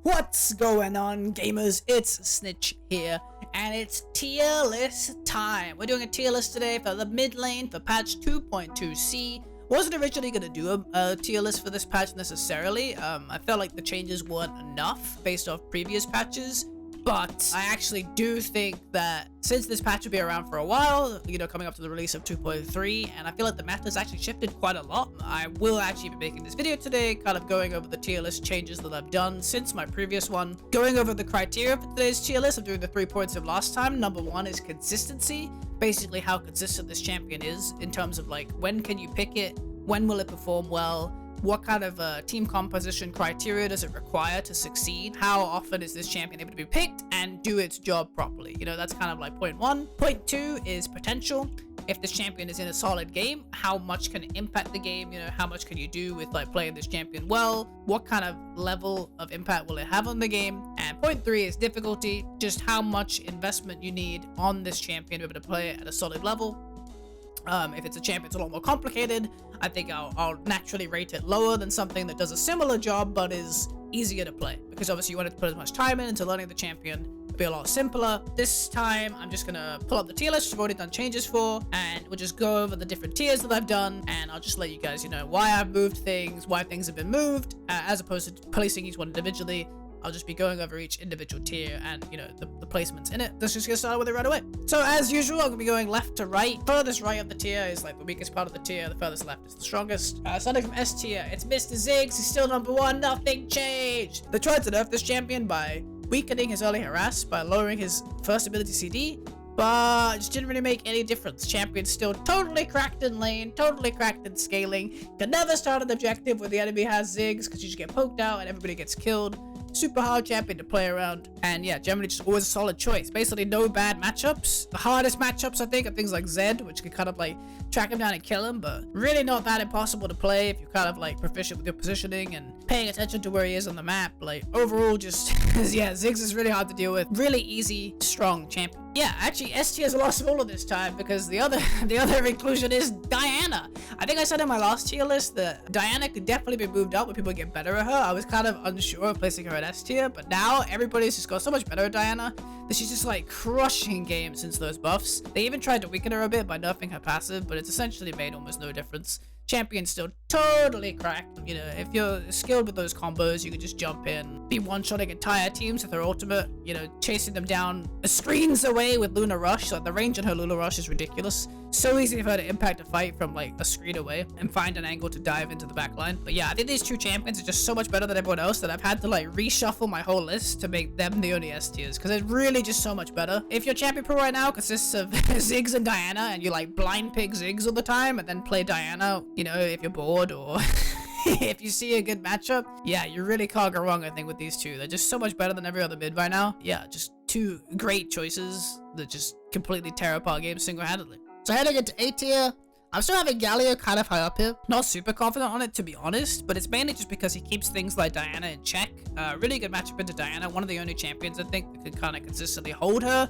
What's going on, gamers? It's Snitch here, and it's tier list time. We're doing a tier list today for the mid lane for patch 2.2c. Wasn't originally going to do a tier list for this patch necessarily. I felt like the changes weren't enough based off previous patches. But I actually do think that since this patch will be around for a while, you know, coming up to the release of 2.3, and I feel like the meta's actually shifted quite a lot. I will actually be making this video today, kind of going over the tier list changes that I've done since my previous one. Going over the criteria for today's tier list, I'm doing the 3 points of last time. Number 1 is consistency. Basically how consistent this champion is in terms of like, when can you pick it? When will it perform well? What kind of team composition criteria does it require to succeed? How often is this champion able to be picked and do its job properly? You know, that's kind of like point 1. Point 2 is potential. If this champion is in a solid game, how much can it impact the game? You know, how much can you do with like playing this champion well? What kind of level of impact will it have on the game? And point 3 is difficulty. Just how much investment you need on this champion to be able to play it at a solid level. If it's a champion that's a lot more complicated, I think I'll naturally rate it lower than something that does a similar job but is easier to play, because obviously you want to put as much time into learning the champion. It'll be a lot simpler. This time I'm just gonna pull up the tier list I've already done changes for, and we'll just go over the different tiers that I've done, and I'll just let you guys, you know, why I've moved things, why things have been moved, as opposed to placing each one individually. I'll just be going over each individual tier and, you know, the placements in it. Let's just get started with it right away. So as usual, I'm gonna be going left to right. Furthest right of the tier is like the weakest part of the tier. The furthest left is the strongest. Starting from S tier, it's Mr. Ziggs. He's still number 1. Nothing changed. They tried to nerf this champion by weakening his early harass, by lowering his first ability CD, but it just didn't really make any difference. Champion's still totally cracked in lane, totally cracked in scaling. Can never start an objective where the enemy has Ziggs because you just get poked out and everybody gets killed. Super hard champion to play around, and yeah, generally just always a solid choice. Basically no bad matchups. The hardest matchups I think are things like Zed, which can kind of like track him down and kill him, but really not that impossible to play if you're kind of like proficient with your positioning and paying attention to where he is on the map. Like overall, just yeah, Ziggs is really hard to deal with. Really easy, strong champion. Yeah, actually S tier is a lot smaller this time because the other inclusion is Diana. I think I said in my last tier list that Diana could definitely be moved up when people get better at her. I was kind of unsure of placing her at S tier, but now everybody's just got so much better at Diana that she's just like crushing games since those buffs. They even tried to weaken her a bit by nerfing her passive, but it's essentially made almost no difference. Champion's still totally cracked. You know, if you're skilled with those combos, you can just jump in, be one-shotting entire teams with her ultimate, you know, chasing them down screens away with Luna Rush. Like the range on her Luna Rush is ridiculous. So easy for her to impact a fight from like a screen away and find an angle to dive into the backline. But yeah, I think these two champions are just so much better than everyone else that I've had to like reshuffle my whole list to make them the only S tiers, because it's really just so much better. If your champion pool right now consists of Ziggs and Diana, and you like blind pick Ziggs all the time and then play Diana, you know, if you're bored or if you see a good matchup, yeah, you really can't go wrong, I think, with these two. They're just so much better than every other mid right now. Yeah, just two great choices that just completely tear apart games single-handedly. So heading into A tier, I'm still having Galio kind of high up here. Not super confident on it, to be honest, but it's mainly just because he keeps things like Diana in check. Really good matchup into Diana, one of the only champions, I think, that can kind of consistently hold her.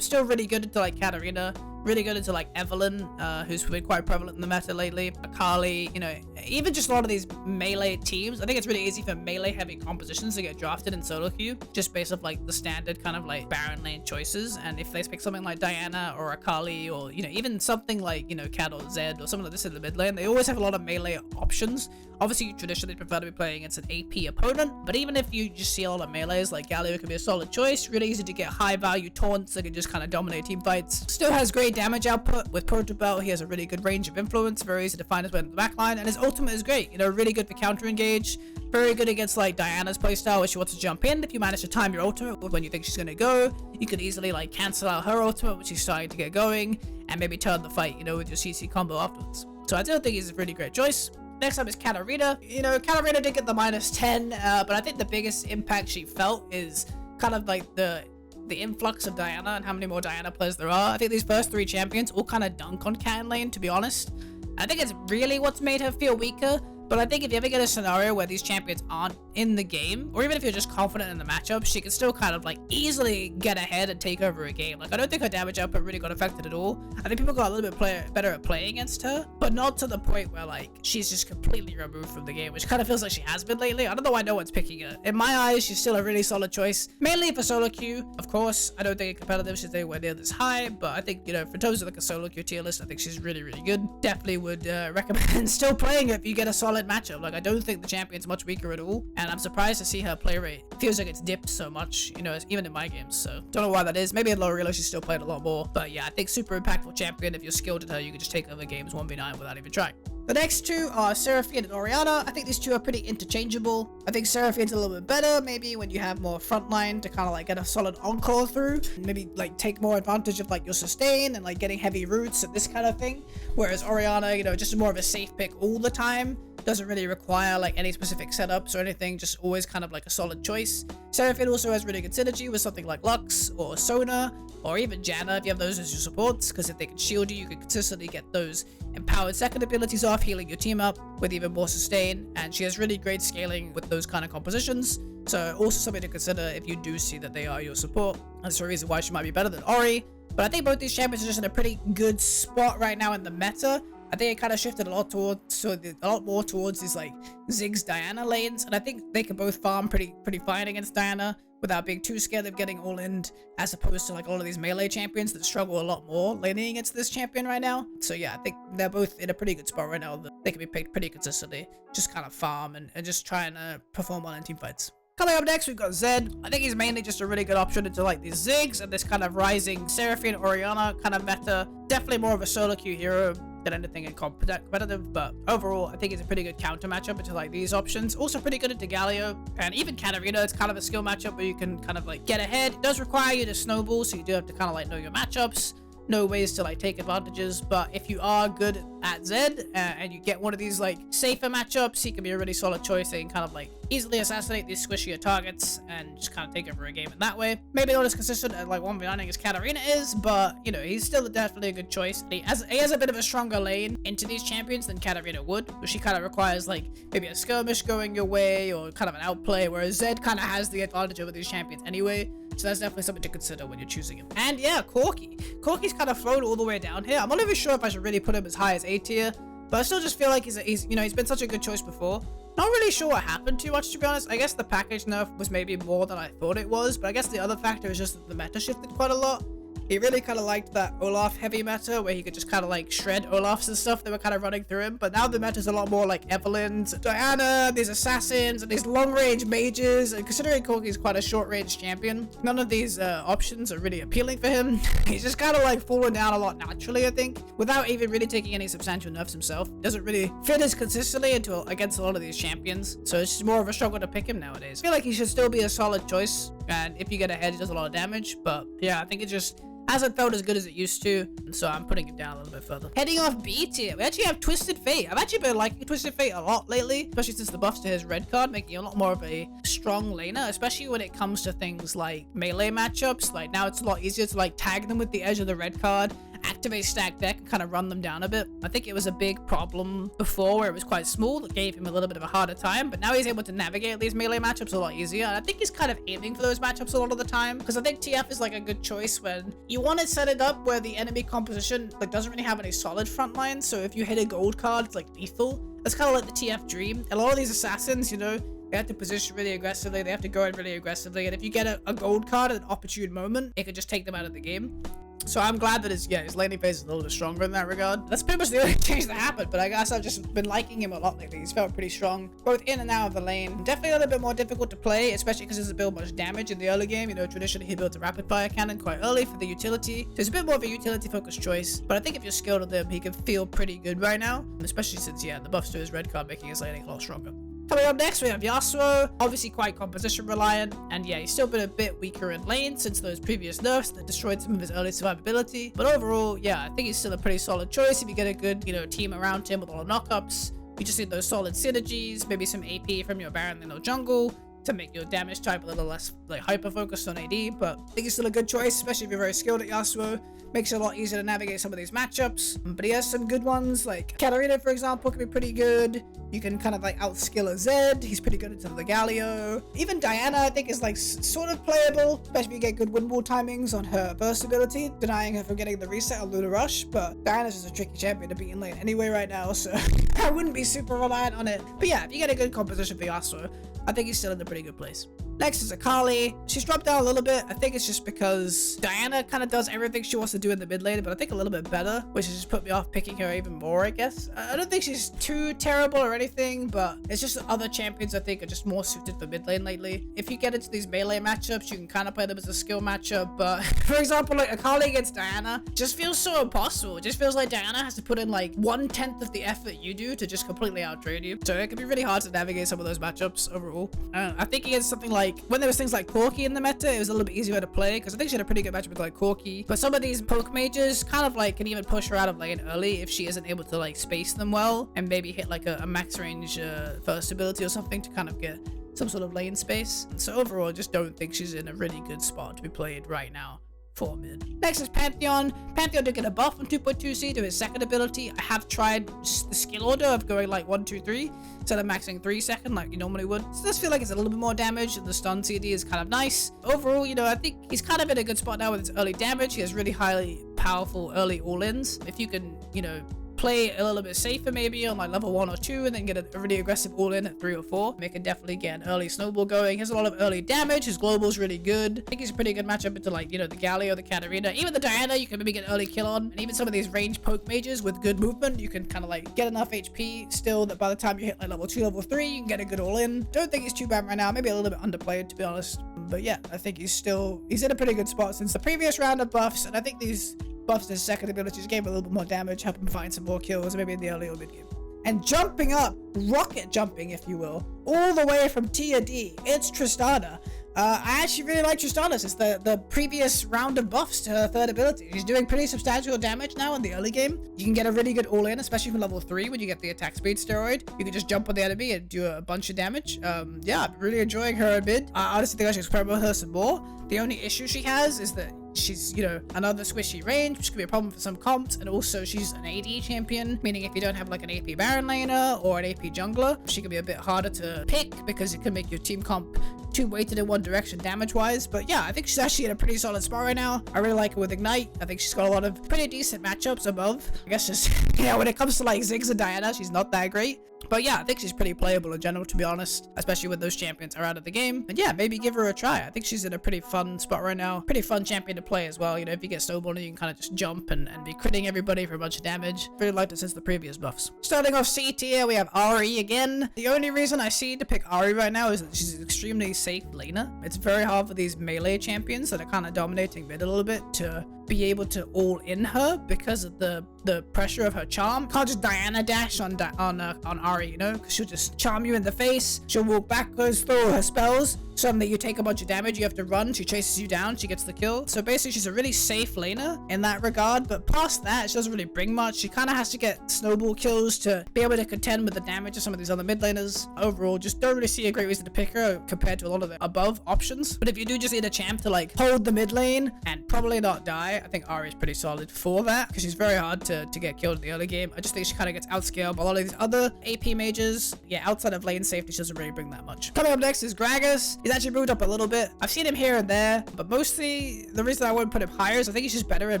Still really good into like Katarina, really good into like Evelyn, who's been quite prevalent in the meta lately. Akali, you know, even just a lot of these melee teams. I think it's really easy for melee heavy compositions to get drafted in solo queue, just based off like the standard kind of like Baron lane choices. And if they pick something like Diana or Akali, or, you know, even something like, you know, Cat or Zed or something like this in the mid lane, they always have a lot of melee options. Obviously, you traditionally prefer to be playing against an AP opponent, but even if you just see a lot of melees, like Galio can be a solid choice. Really easy to get high value taunts that can just kind of dominate team fights. Still has great damage output. With Proto Belt, he has a really good range of influence, very easy to find his way in the backline, and his ultimate is great. You know, really good for counter engage, very good against like Diana's playstyle where she wants to jump in. If you manage to time your ultimate when you think she's gonna go, you could easily like cancel out her ultimate when she's starting to get going, and maybe turn the fight, you know, with your CC combo afterwards. So I do think he's a really great choice. Next up is Katarina. You know, Katarina did get the -10, but I think the biggest impact she felt is kind of like the influx of Diana and how many more Diana players there are. I think these first 3 champions all kind of dunk on Cat in lane, to be honest. I think it's really what's made her feel weaker, but I think if you ever get a scenario where these champions aren't in the game, or even if you're just confident in the matchup, she can still kind of like easily get ahead and take over a game. Like I don't think her damage output really got affected at all. I think people got a little bit better at playing against her, but not to the point where like she's just completely removed from the game, which kind of feels like she has been lately. I don't know why no one's picking her. In my eyes, she's still a really solid choice, mainly for solo queue. Of course, I don't think in competitive she's anywhere near this high, but I think, you know, for terms of like a solo queue tier list, I think she's really, really good. Definitely would recommend still playing it if you get a solid matchup. Like I don't think the champion's much weaker at all, and I'm surprised to see her play rate. It feels like it's dipped so much, you know, even in my games. So don't know why that is. Maybe in lower elo she's still played a lot more, but yeah, I think super impactful champion. If you're skilled at her, you can just take over games 1v9 without even trying. The next two are Seraphine and Orianna. I think these two are pretty interchangeable. I think Seraphine's a little bit better, maybe when you have more frontline to kind of like get a solid encore through. Maybe like take more advantage of like your sustain and like getting heavy roots and this kind of thing. Whereas Orianna, you know, just more of a safe pick all the time. Doesn't really require like any specific setups or anything, just always kind of like a solid choice. Seraphine also has really good synergy with something like Lux or Sona or even Janna if you have those as your supports, because if they can shield you, you can consistently get those empowered second abilities off, healing your team up with even more sustain, and she has really great scaling with those kind of compositions. So also something to consider if you do see that they are your support. That's the reason why she might be better than Ori. But I think both these champions are just in a pretty good spot right now in the meta. I think it kind of shifted a lot more towards these like Ziggs Diana lanes, and I think they can both farm pretty fine against Diana without being too scared of getting all in, as opposed to like all of these melee champions that struggle a lot more laning against this champion right now. So yeah, I think they're both in a pretty good spot right now. They can be picked pretty consistently, just kind of farm and just trying to perform well in team fights. Coming up next, we've got Zed. I think he's mainly just a really good option into like these Ziggs and this kind of rising Seraphine Orianna kind of meta. Definitely more of a solo queue hero than anything in competitive, but overall I think it's a pretty good counter matchup into like these options. Also pretty good into Galio and even Katarina. It's kind of a skill matchup where you can kind of like get ahead. It does require you to snowball, so you do have to kind of like know your matchups, know ways to like take advantages. But if you are good at Zed and you get one of these like safer matchups, he can be a really solid choice. They can kind of like easily assassinate these squishier targets and just kind of take over a game in that way. Maybe not as consistent at like 1v9 as Katarina is, but you know, he's still definitely a good choice. He has a bit of a stronger lane into these champions than Katarina would, but she kind of requires like maybe a skirmish going your way or kind of an outplay, whereas Zed kind of has the advantage over these champions anyway. So that's definitely something to consider when you're choosing him. And yeah, Corki's kind of flown all the way down here. I'm not even sure if I should really put him as high as A tier, but I still just feel like he's been such a good choice before. Not really sure what happened too much, to be honest. I guess the package nerf was maybe more than I thought it was, but I guess the other factor is just that the meta shifted quite a lot. He really kind of liked that Olaf heavy meta where he could just kind of like shred Olafs and stuff that were kind of running through him. But now the meta's a lot more like Evelyn's, Diana, these assassins, and these long range mages. And considering Corki's quite a short range champion, none of these options are really appealing for him. He's just kind of like fallen down a lot naturally, I think, without even really taking any substantial nerfs himself. Doesn't really fit as consistently against a lot of these champions. So it's just more of a struggle to pick him nowadays. I feel like he should still be a solid choice. And if you get ahead, he does a lot of damage. But yeah, I think it just hasn't felt as good as it used to, and so I'm putting him down a little bit further. Heading off B tier, we actually have Twisted Fate. I've actually been liking Twisted Fate a lot lately, especially since the buffs to his red card, making him a lot more of a strong laner, especially when it comes to things like melee matchups. Like now it's a lot easier to like tag them with the edge of the red card, activate stack deck, and kind of run them down a bit. I think it was a big problem before where it was quite small, that gave him a little bit of a harder time, but now he's able to navigate these melee matchups a lot easier, and I think he's kind of aiming for those matchups a lot of the time, because I think TF is like a good choice when you want to set it up where the enemy composition like doesn't really have any solid front lines. So if you hit a gold card, it's like lethal. That's kind of like the TF dream. A lot of these assassins, you know, they have to position really aggressively, they have to go in really aggressively, and if you get a gold card at an opportune moment, it could just take them out of the game. So I'm glad that his laning phase is a little bit stronger in that regard. That's pretty much the only change that happened, but I guess I've just been liking him a lot lately. He's felt pretty strong, both in and out of the lane. Definitely a little bit more difficult to play, especially because he doesn't build much damage in the early game. You know, traditionally he builds a rapid fire cannon quite early for the utility. So it's a bit more of a utility focused choice, but I think if you're skilled with him, he can feel pretty good right now, especially since, yeah, the buffs to his red card making his laning a lot stronger. Coming up next, we have Yasuo, obviously quite composition reliant, and yeah, he's still been a bit weaker in lane since those previous nerfs that destroyed some of his early survivability. But overall, yeah, I think he's still a pretty solid choice if you get a good, you know, team around him with all the knockups. You just need those solid synergies, maybe some AP from your Baron lane or jungle, to make your damage type a little less like hyper focused on AD, but I think he's still a good choice, especially if you're very skilled at Yasuo. Makes it a lot easier to navigate some of these matchups. But he has some good ones, like Katarina, for example, can be pretty good. You can kind of like outskill a Zed. He's pretty good into the Galio. Even Diana, I think, is like sort of playable, especially if you get good wind wall timings on her burst ability, denying her from getting the reset on Luna Rush. But Diana's just a tricky champion to beat in lane anyway right now, so I wouldn't be super reliant on it. But yeah, if you get a good composition for Yasuo, I think he's still in a pretty good place. Next is Akali. She's dropped down a little bit. I think it's just because Diana kind of does everything she wants to do in the mid lane, but I think a little bit better, which has just put me off picking her even more, I guess. I don't think she's too terrible or anything, but it's just other champions I think are just more suited for mid lane lately. If you get into these melee matchups, you can kind of play them as a skill matchup, but for example, like Akali against Diana just feels so impossible. It just feels like Diana has to put in like 1/10 of the effort you do to just completely outtrade you. So it can be really hard to navigate some of those matchups overall. I think against something like when there was things like Corki in the meta, it was a little bit easier to play because I think she had a pretty good matchup with like Corki. But some of these poke mages kind of like can even push her out of lane early if she isn't able to like space them well and maybe hit like a max range first ability or something to kind of get some sort of lane space. So overall, I just don't think she's in a really good spot to be played right now for mid. Next is Pantheon. Pantheon did get a buff on 2.2C to his second ability. I have tried the skill order of going like 1, 2, 3 instead of maxing 3 second like you normally would. So it does feel like it's a little bit more damage, and the stun CD is kind of nice. Overall, you know, I think he's kind of in a good spot now with his early damage. He has really highly powerful early all-ins. If you can, you know, play a little bit safer maybe on like level 1 or 2 and then get a really aggressive all-in at 3 or 4. They can definitely get an early snowball going. He has a lot of early damage. His global's really good. I think he's a pretty good matchup into like, you know, the Galio, the Katarina, even the Diana you can maybe get an early kill on. And even some of these range poke mages with good movement, you can kind of like get enough HP still that by the time you hit like level 2, level 3, you can get a good all-in. Don't think he's too bad right now. Maybe a little bit underplayed to be honest. But yeah, I think he's in a pretty good spot since the previous round of buffs, and I think these buffs his second abilities gave him a little bit more damage, help him find some more kills, maybe in the early or mid game. And jumping up, rocket jumping if you will, all the way from tier D, it's Tristana. I actually really like Tristana since the previous round of buffs to her third ability. She's doing pretty substantial damage now in the early game. You can get a really good all-in, especially from level 3 when you get the attack speed steroid. You can just jump on the enemy and do a bunch of damage. Yeah, I'm really enjoying her a bit. I honestly think I should experiment with her some more. The only issue she has is that she's, you know, another squishy range, which could be a problem for some comps, and also she's an AD champion, meaning if you don't have like an AP Baron laner or an AP jungler, she can be a bit harder to pick because it can make your team comp too weighted in one direction damage-wise. But yeah, I think she's actually in a pretty solid spot right now. I really like her with Ignite. I think she's got a lot of pretty decent matchups above. I guess just, yeah, when it comes to like Ziggs and Diana, she's not that great. But yeah, I think she's pretty playable in general, to be honest, especially when those champions are out of the game. And yeah, maybe give her a try. I think she's in a pretty fun spot right now. Pretty fun champion to play as well. You know, if you get snowballing, you can kind of just jump and be critting everybody for a bunch of damage. Really liked it since the previous buffs. Starting off C tier, we have Ahri again. The only reason I see to pick Ahri right now is that she's an extremely safe laner. It's very hard for these melee champions that are kind of dominating mid a little bit to be able to all in her because of the pressure of her charm. Can't just Diana dash on Ahri, you know, because she'll just charm you in the face. She'll walk backwards through her spells. Suddenly you take a bunch of damage, you have to run, she chases you down, she gets the kill. So basically she's a really safe laner in that regard, but past that she doesn't really bring much. She kind of has to get snowball kills to be able to contend with the damage of some of these other mid laners. Overall, just don't really see a great reason to pick her compared to a lot of the above options. But if you do just need a champ to like hold the mid lane and probably not die, I think Ahri is pretty solid for that because she's very hard to get killed in the early game. I just think she kind of gets outscaled by a lot of these other AP mages. Yeah, outside of lane safety, she doesn't really bring that much. Coming up next is Gragas. He's actually moved up a little bit. I've seen him here and there, but mostly the reason I wouldn't put him higher is I think he's just better in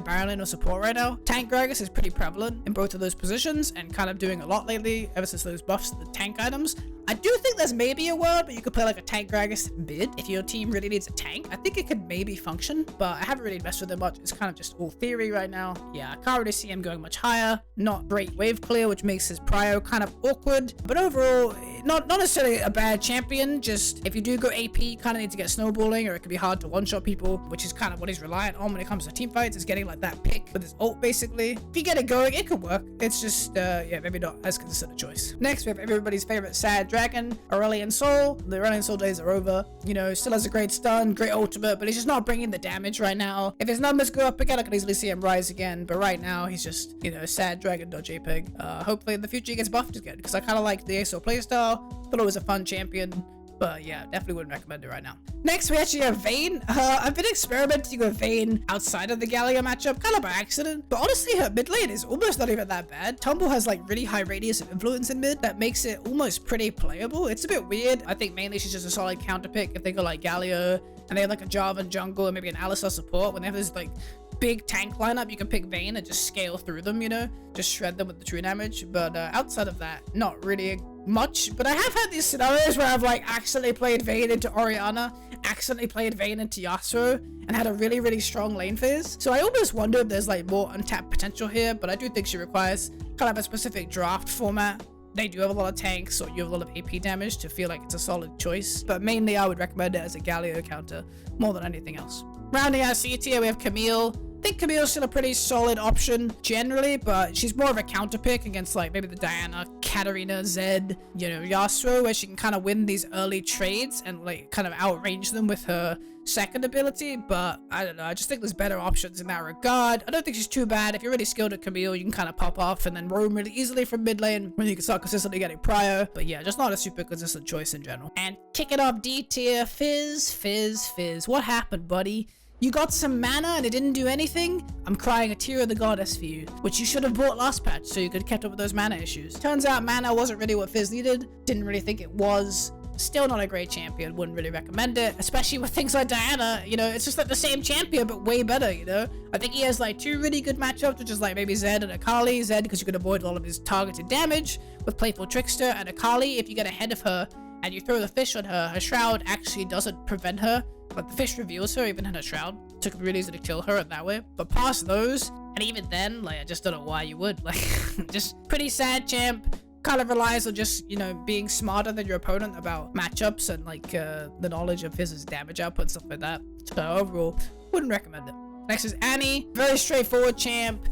Baron lane or support right now. Tank Gragas is pretty prevalent in both of those positions and kind of doing a lot lately ever since those buffs to the tank items. I do think there's maybe a world where you could play like a tank Gragas mid if your team really needs a tank. I think it could maybe function, but I haven't really messed with it much. It's kind of just all theory right now. Yeah, I can't really see him going much higher. Not great wave clear, which makes his prio kind of awkward, but overall not necessarily a bad champion. Just if you do go AP, kind of need to get snowballing, or it can be hard to one-shot people, which is kind of what he's reliant on when it comes to team fights, is getting like that pick with his ult basically. If you get it going, it could work. It's just yeah, maybe not as consistent a choice. Next we have everybody's favorite sad dragon, Aurelion Sol. The Aurelion Sol days are over. You know, still has a great stun, great ultimate, but he's just not bringing the damage right now. If his numbers go up again, I could easily see him rise again, but right now he's just, you know, sad dragon.jpg. Hopefully in the future he gets buffed again, because I kind of like the ASO playstyle. Thought it was a fun champion. But yeah, definitely wouldn't recommend it right now. Next, we actually have Vayne. I've been experimenting with Vayne outside of the Galio matchup, kind of by accident. But honestly, her mid lane is almost not even that bad. Tumble has like really high radius of influence in mid that makes it almost pretty playable. It's a bit weird. I think mainly she's just a solid counter pick if they go like Galio and they have like a Jarvan jungle and maybe an Alistar support. When they have this like big tank lineup, you can pick Vayne and just scale through them, you know, just shred them with the true damage. But outside of that, not really much. But I have had these scenarios where I've like accidentally played Vayne into Orianna, accidentally played Vayne into Yasuo, and had a really, really strong lane phase. So I almost wonder if there's like more untapped potential here, but I do think she requires kind of a specific draft format. They do have a lot of tanks, or you have a lot of AP damage to feel like it's a solid choice. But mainly I would recommend it as a Galio counter more than anything else. Rounding out C tier, we have Camille. I think Camille's still a pretty solid option generally, but she's more of a counter pick against like maybe the Diana, Katarina, Zed, you know, Yasuo, where she can kind of win these early trades and like kind of outrange them with her second ability. But I don't know, I just think there's better options in that regard. I don't think she's too bad. If you're really skilled at Camille, you can kind of pop off and then roam really easily from mid lane when you can start consistently getting prior. But yeah, just not a super consistent choice in general. And kicking off D tier, Fizz. What happened, buddy? You got some mana and it didn't do anything? I'm crying a tear of the goddess for you, which you should have bought last patch so you could have kept up with those mana issues. Turns out mana wasn't really what Fizz needed, didn't really think it was. Still not a great champion, wouldn't really recommend it, especially with things like Diana. You know, it's just like the same champion but way better, you know. I think he has like two really good matchups, which is like maybe Zed and Akali. Zed because you can avoid all of his targeted damage with Playful Trickster, and Akali if you get ahead of her and you throw the fish on her, her shroud actually doesn't prevent her. Like the fish reveals her even in her shroud. Took it really easy to kill her in that way. But past those, and even then, like I just don't know why you would. Like just pretty sad champ. Kind of relies on just, you know, being smarter than your opponent about matchups and like the knowledge of his damage output and stuff like that. So overall, wouldn't recommend it. Next is Annie. Very straightforward champ.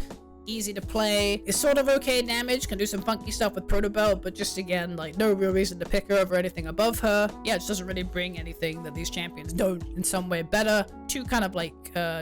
Easy to play. Is sort of okay damage. Can do some funky stuff with Proto Belt, but just again, like no real reason to pick her over anything above her. Yeah, it just doesn't really bring anything that these champions don't in some way better. Two kind of like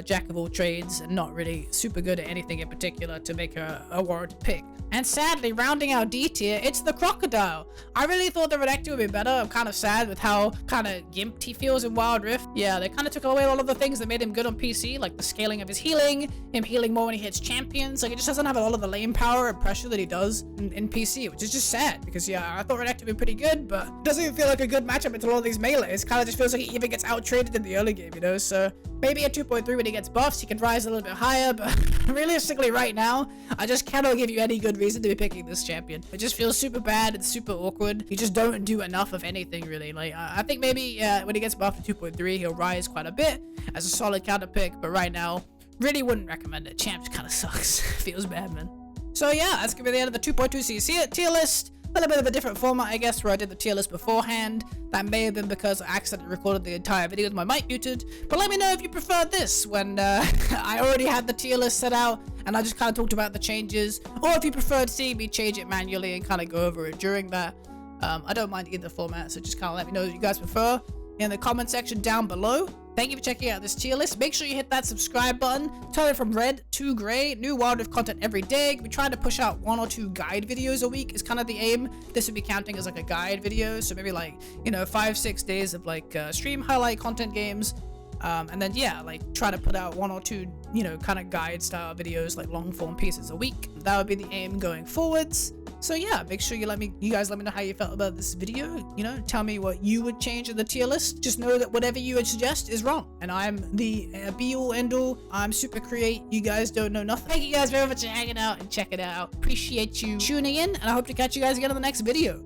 jack of all trades and not really super good at anything in particular to make her a warranted pick. And sadly, rounding out D tier, it's the Crocodile. I really thought the Renekton would be better. I'm kind of sad with how kind of gimped he feels in Wild Rift. Yeah, they kind of took away a lot of the things that made him good on PC, like the scaling of his healing, him healing more when he hits champions. Like, it just doesn't have a lot of the lane power and pressure that he does in PC, which is just sad because, yeah, I thought Renekton would be pretty good, but it doesn't even feel like a good matchup into all of these melees. It kind of just feels like he even gets out-traded in the early game, you know? So maybe at 2.3 when he gets buffs, he can rise a little bit higher, but realistically right now, I just cannot give you any good reason to be picking this champion. It just feels super bad and super awkward. You just don't do enough of anything, really. Like, I think maybe when he gets buffed to 2.3, he'll rise quite a bit as a solid counter pick, but right now, really wouldn't recommend it. Champ kind of sucks. Feels bad, man. So yeah, that's gonna be the end of the 2.2C tier list. A little bit of a different format, I guess, where I did the tier list beforehand. That may have been because I accidentally recorded the entire video with my mic muted. But let me know if you preferred this when I already had the tier list set out and I just kind of talked about the changes. Or if you preferred seeing me change it manually and kind of go over it during that. I don't mind either format, so just kind of let me know what you guys prefer in the comment section down below. Thank you for checking out this tier list. Make sure you hit that subscribe button. Turn it from red to gray. New Wild Rift content every day. We try to push out 1 or 2 guide videos a week is kind of the aim. This would be counting as like a guide video. So maybe like, you know, 5-6 days of like stream highlight content games. And then yeah, like try to put out 1 or 2, you know, kind of guide style videos, like long form pieces a week. That would be the aim going forwards. So yeah, make sure you guys let me know how you felt about this video. You know, tell me what you would change in the tier list. Just know that whatever you would suggest is wrong. And I'm the be all end all. I'm super create. You guys don't know nothing. Thank you guys very much for hanging out and checking it out. Appreciate you tuning in, and I hope to catch you guys again in the next video.